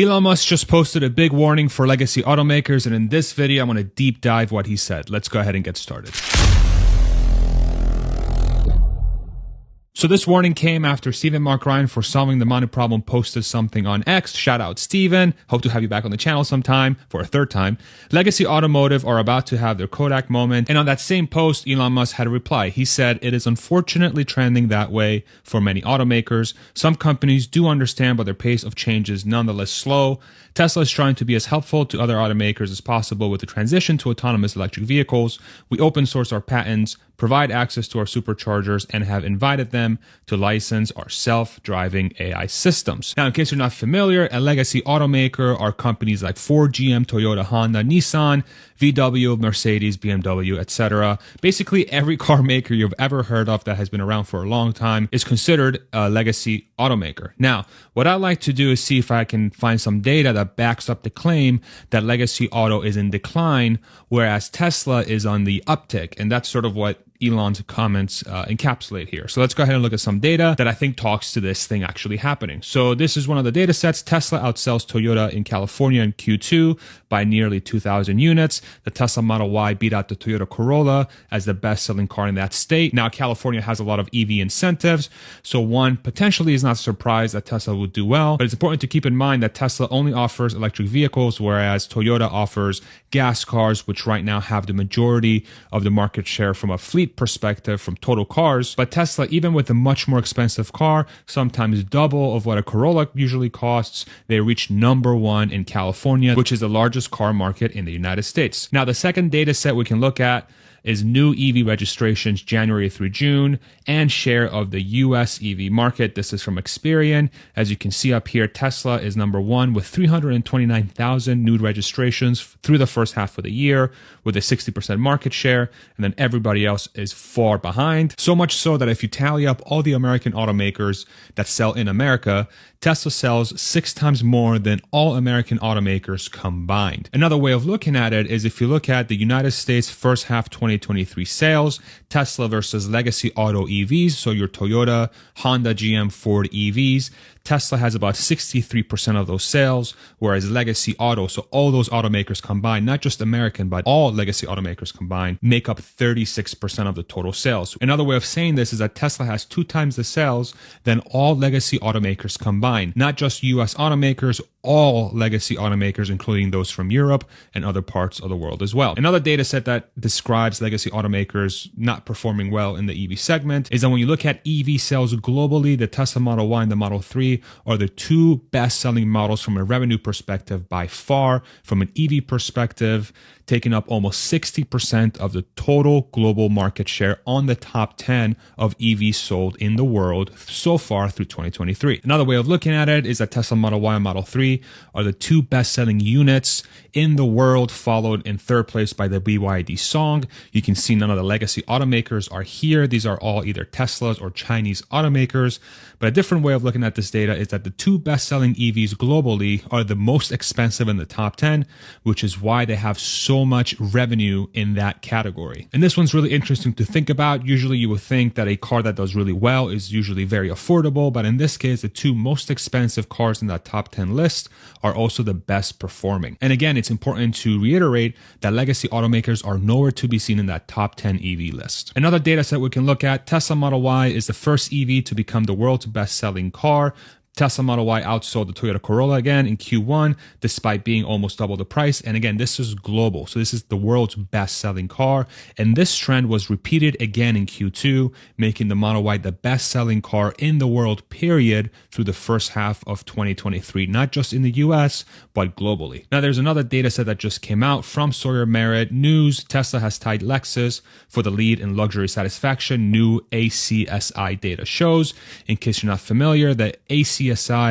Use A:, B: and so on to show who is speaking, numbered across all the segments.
A: Elon Musk just posted a big warning for legacy automakers, and in this video, I'm going to deep dive what he said. Let's go ahead and get started. So this warning came after Stephen Mark Ryan for solving the money problem posted something on X. Shout out Stephen. Hope to have you back on the channel sometime for a third time. Legacy Automotive are about to have their Kodak moment. And on that same post, Elon Musk had a reply. He said, "It is unfortunately trending that way for many automakers. Some companies do understand, but their pace of change is nonetheless slow. Tesla is trying to be as helpful to other automakers as possible with the transition to autonomous electric vehicles. We open source our patents, provide access to our superchargers, and have invited them to license our self-driving AI systems." Now, in case you're not familiar, a legacy automaker are companies like Ford, GM, Toyota, Honda, Nissan, VW, Mercedes, BMW, etc. Basically, every car maker you've ever heard of that has been around for a long time is considered a legacy automaker. Now, what I like to do is see if I can find some data that backs up the claim that legacy auto is in decline, whereas Tesla is on the uptick. And that's sort of what Elon's comments encapsulate here. So let's go ahead and look at some data that I think talks to this thing actually happening. So this is one of the data sets. Tesla outsells Toyota in California in Q2 by nearly 2,000 units. The Tesla Model Y beat out the Toyota Corolla as the best-selling car in that state. Now, California has a lot of EV incentives, so one potentially is not surprised that Tesla would do well, but it's important to keep in mind that Tesla only offers electric vehicles, whereas Toyota offers gas cars, which right now have the majority of the market share from a fleet perspective from total cars. But Tesla, even with a much more expensive car, sometimes double of what a Corolla usually costs, they reach number one in California, which is the largest car market in the United States. Now, the second data set we can look at is new EV registrations January through June and share of the US EV market. This is from Experian. As you can see up here, Tesla is number one with 329,000 new registrations through the first half of the year with a 60% market share, and then everybody else is far behind. So much so that if you tally up all the American automakers that sell in America, Tesla sells 6 times more than all American automakers combined. Another way of looking at it is if you look at the United States first half 2023 sales, Tesla versus legacy auto EVs, so your Toyota, Honda, GM, Ford EVs, Tesla has about 63% of those sales, whereas legacy auto, so all those automakers combined, not just American, but all legacy automakers combined, make up 36% of the total sales. Another way of saying this is that Tesla has 2 times the sales than all legacy automakers combined, not just US automakers, all legacy automakers, including those from Europe and other parts of the world as well. Another data set that describes legacy automakers not performing well in the EV segment is that when you look at EV sales globally, the Tesla Model Y and the Model 3 are the 2 best-selling models from a revenue perspective by far. From an EV perspective, taking up almost 60% of the total global market share on the top 10 of EVs sold in the world so far through 2023. Another way of looking at it is that Tesla Model Y and Model 3 are the 2 best-selling units in the world, followed in third place by the BYD Song. You can see none of the legacy automakers are here. These are all either Teslas or Chinese automakers. But a different way of looking at this data is that the 2 best-selling EVs globally are the most expensive in the top 10, which is why they have so much revenue in that category. And this one's really interesting to think about. Usually you would think that a car that does really well is usually very affordable, but in this case, the 2 most expensive cars in that top 10 list are also the best performing. And again, it's important to reiterate that legacy automakers are nowhere to be seen in that top 10 EV list. Another data set we can look at, Tesla Model Y is the first EV to become the world's best-selling car. Tesla Model Y outsold the Toyota Corolla again in Q1, despite being almost double the price. And again, this is global. So this is the world's best-selling car. And this trend was repeated again in Q2, making the Model Y the best-selling car in the world, period, through the first half of 2023, not just in the US, but globally. Now, there's another data set that just came out from Sawyer Merritt News. Tesla has tied Lexus for the lead in luxury satisfaction, new ACSI data shows. In case you're not familiar, the ACSI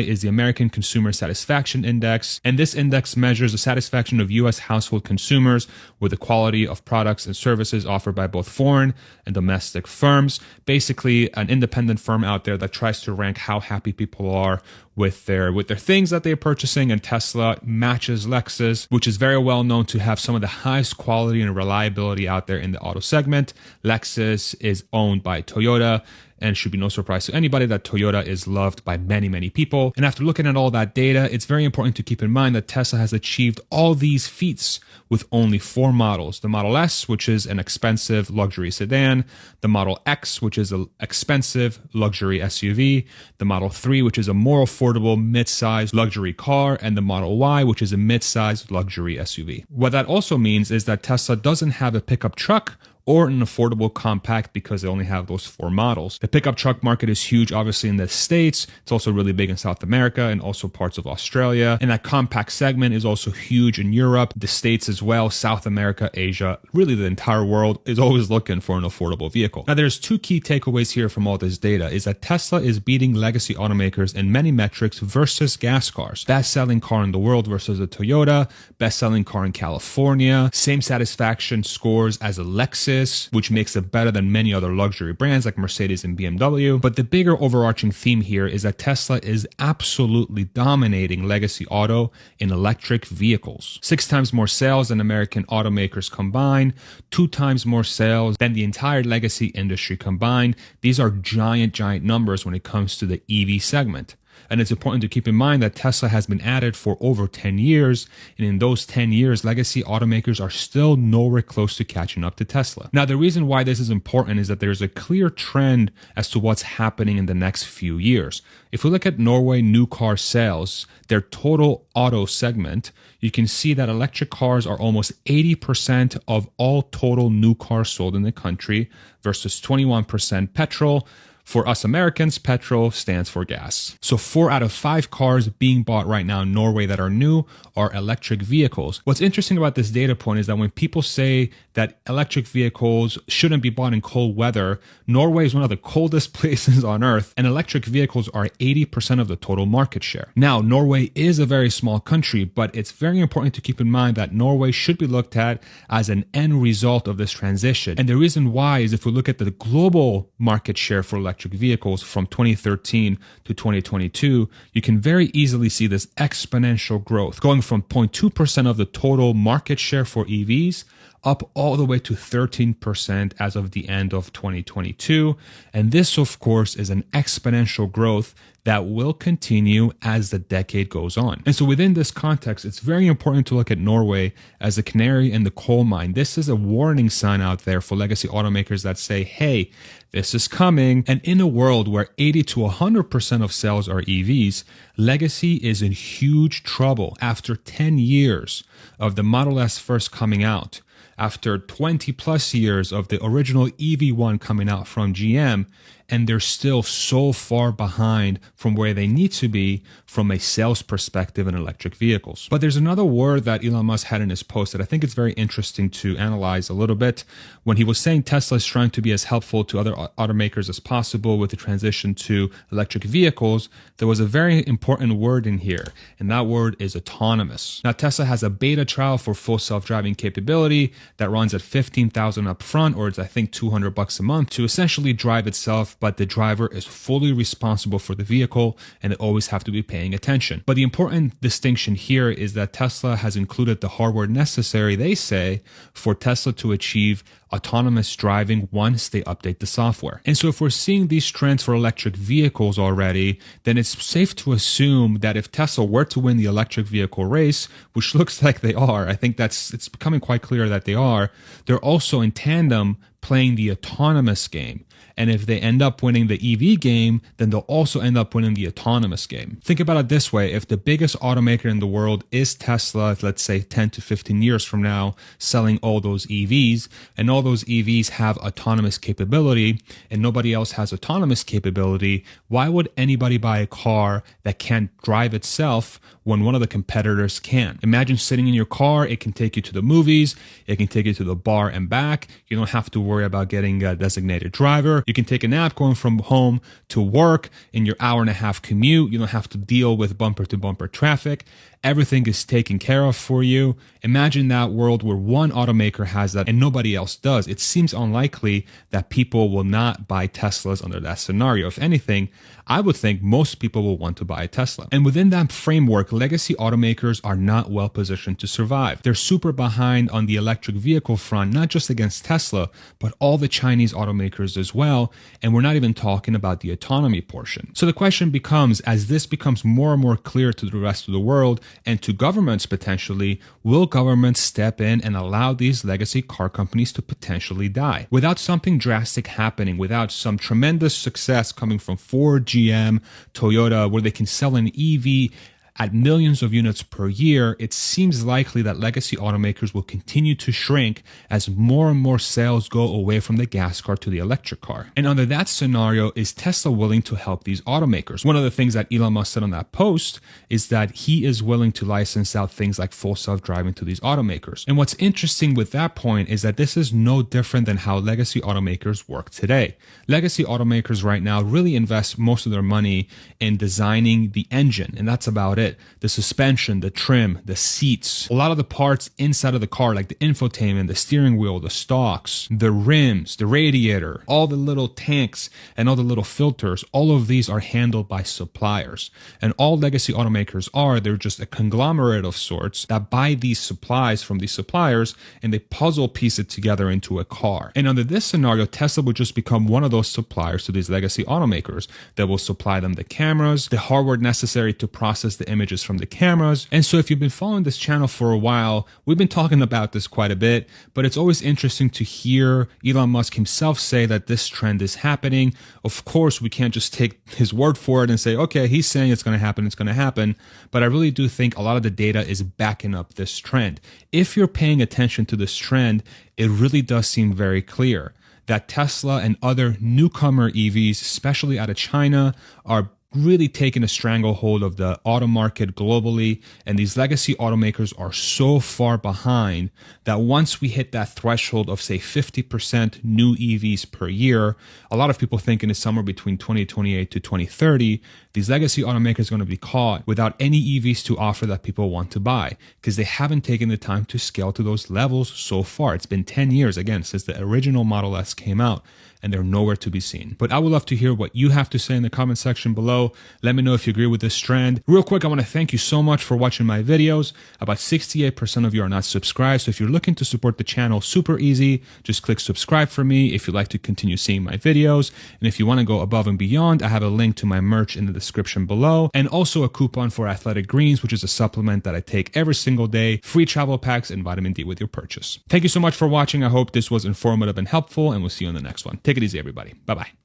A: is the American Consumer Satisfaction Index, and this index measures the satisfaction of U.S. household consumers with the quality of products and services offered by both foreign and domestic firms. Basically, an independent firm out there that tries to rank how happy people are with their things that they're purchasing, and Tesla matches Lexus, which is very well known to have some of the highest quality and reliability out there in the auto segment. Lexus is owned by Toyota, and it should be no surprise to anybody that Toyota is loved by many, many people. And after looking at all that data, it's very important to keep in mind that Tesla has achieved all these feats with only 4 models. The Model S, which is an expensive luxury sedan, the Model X, which is an expensive luxury SUV, the Model 3, which is a more affordable mid-sized luxury car, and the Model Y, which is a mid-sized luxury SUV. What that also means is that Tesla doesn't have a pickup truck or an affordable compact because they only have those 4 models. The pickup truck market is huge, obviously, in the States. It's also really big in South America and also parts of Australia. And that compact segment is also huge in Europe, the States as well, South America, Asia, really the entire world is always looking for an affordable vehicle. Now, there's 2 key takeaways here from all this data is that Tesla is beating legacy automakers in many metrics versus gas cars. Best-selling car in the world versus a Toyota, best-selling car in California, same satisfaction scores as a Lexus, which makes it better than many other luxury brands like Mercedes and BMW. But the bigger overarching theme here is that Tesla is absolutely dominating legacy auto in electric vehicles. 6 times more sales than American automakers combined, 2 times more sales than the entire legacy industry combined. These are giant numbers when it comes to the EV segment. And it's important to keep in mind that Tesla has been at it for over 10 years. And in those 10 years, legacy automakers are still nowhere close to catching up to Tesla. Now, the reason why this is important is that there's a clear trend as to what's happening in the next few years. If we look at Norway new car sales, their total auto segment, you can see that electric cars are almost 80% of all total new cars sold in the country versus 21% petrol. For us Americans, petrol stands for gas. So 4 out of 5 cars being bought right now in Norway that are new are electric vehicles. What's interesting about this data point is that when people say that electric vehicles shouldn't be bought in cold weather, Norway is one of the coldest places on earth, and electric vehicles are 80% of the total market share. Now, Norway is a very small country, but it's very important to keep in mind that Norway should be looked at as an end result of this transition. And the reason why is if we look at the global market share for electric vehicles from 2013 to 2022, you can very easily see this exponential growth going from 0.2% of the total market share for EVs up all the way to 13% as of the end of 2022. And this, of course, is an exponential growth that will continue as the decade goes on. And so within this context, it's very important to look at Norway as a canary in the coal mine. This is a warning sign out there for legacy automakers that say, hey, this is coming. And in a world where 80 to 100% of sales are EVs, legacy is in huge trouble after 10 years of the Model S first coming out. After 20 plus years of the original EV1 coming out from GM, and they're still so far behind from where they need to be from a sales perspective in electric vehicles. But there's another word that Elon Musk had in his post that I think it's very interesting to analyze a little bit. When he was saying Tesla is trying to be as helpful to other automakers as possible with the transition to electric vehicles, there was a very important word in here, and that word is autonomous. Now, Tesla has a beta trial for full self-driving capability that runs at $15,000 up front, or it's I think $200 a month to essentially drive itself, but the driver is fully responsible for the vehicle and they always have to be paying attention. But the important distinction here is that Tesla has included the hardware necessary, they say, for Tesla to achieve autonomous driving once they update the software. And so if we're seeing these trends for electric vehicles already, then it's safe to assume that if Tesla were to win the electric vehicle race, which looks like they are, I think it's becoming quite clear that they are, they're also in tandem playing the autonomous game. And if they end up winning the EV game, then they'll also end up winning the autonomous game. Think about it this way. If the biggest automaker in the world is Tesla, let's say 10 to 15 years from now, selling all those EVs, and all those EVs have autonomous capability, and nobody else has autonomous capability, why would anybody buy a car that can't drive itself when one of the competitors can? Imagine sitting in your car. It can take you to the movies. It can take you to the bar and back. You don't have to worry about getting a designated driver. You can take a nap going from home to work in your hour-and-a-half commute. You don't have to deal with bumper-to-bumper traffic. everything is taken care of for you. Imagine that world where one automaker has that and nobody else does. It seems unlikely that people will not buy Teslas under that scenario. If anything, I would think most people will want to buy a Tesla. And within that framework, legacy automakers are not well positioned to survive. They're super behind on the electric vehicle front, not just against Tesla, but all the Chinese automakers as well. And we're not even talking about the autonomy portion. So the question becomes, as this becomes more and more clear to the rest of the world and to governments potentially, will governments step in and allow these legacy car companies to potentially die? Without something drastic happening, without some tremendous success coming from Ford, GM, Toyota, where they can sell an EV at millions of units per year, it seems likely that legacy automakers will continue to shrink as more and more sales go away from the gas car to the electric car. And under that scenario, is Tesla willing to help these automakers? One of the things that Elon Musk said on that post is that he is willing to license out things like full self-driving to these automakers. And what's interesting with that point is that this is no different than how legacy automakers work today. Legacy automakers right now really invest most of their money in designing the engine, and that's about it. The suspension, the trim, the seats, a lot of the parts inside of the car, like the infotainment, the steering wheel, the stalks, the rims, the radiator, all the little tanks and all the little filters, all of these are handled by suppliers. And all legacy automakers they're just a conglomerate of sorts that buy these supplies from these suppliers and they puzzle piece it together into a car. And under this scenario, Tesla would just become one of those suppliers to these legacy automakers that will supply them the cameras, the hardware necessary to process the images from the cameras. And so if you've been following this channel for a while, we've been talking about this quite a bit, but it's always interesting to hear Elon Musk himself say that this trend is happening. Of course, we can't just take his word for it and say, okay, he's saying it's going to happen, it's going to happen. But I really do think a lot of the data is backing up this trend. If you're paying attention to this trend, it really does seem very clear that Tesla and other newcomer EVs, especially out of China, are really taken a stranglehold of the auto market globally, and these legacy automakers are so far behind that once we hit that threshold of say 50% new EVs per year, a lot of people thinking it's somewhere between 2028 to 2030, these legacy automakers are going to be caught without any EVs to offer that people want to buy because they haven't taken the time to scale to those levels so far. It's been 10 years, again, since the original Model S came out, and they're nowhere to be seen. But I would love to hear what you have to say in the comment section below. Let me know if you agree with this trend. Real quick, I want to thank you so much for watching my videos. About 68% of you are not subscribed. So if you're looking to support the channel, super easy. Just click subscribe for me if you'd like to continue seeing my videos. And if you want to go above and beyond, I have a link to my merch in the description below, and also a coupon for Athletic Greens, which is a supplement that I take every single day, free travel packs and vitamin D with your purchase. Thank you so much for watching. I hope this was informative and helpful, and we'll see you on the next one. Take it easy, everybody. Bye-bye.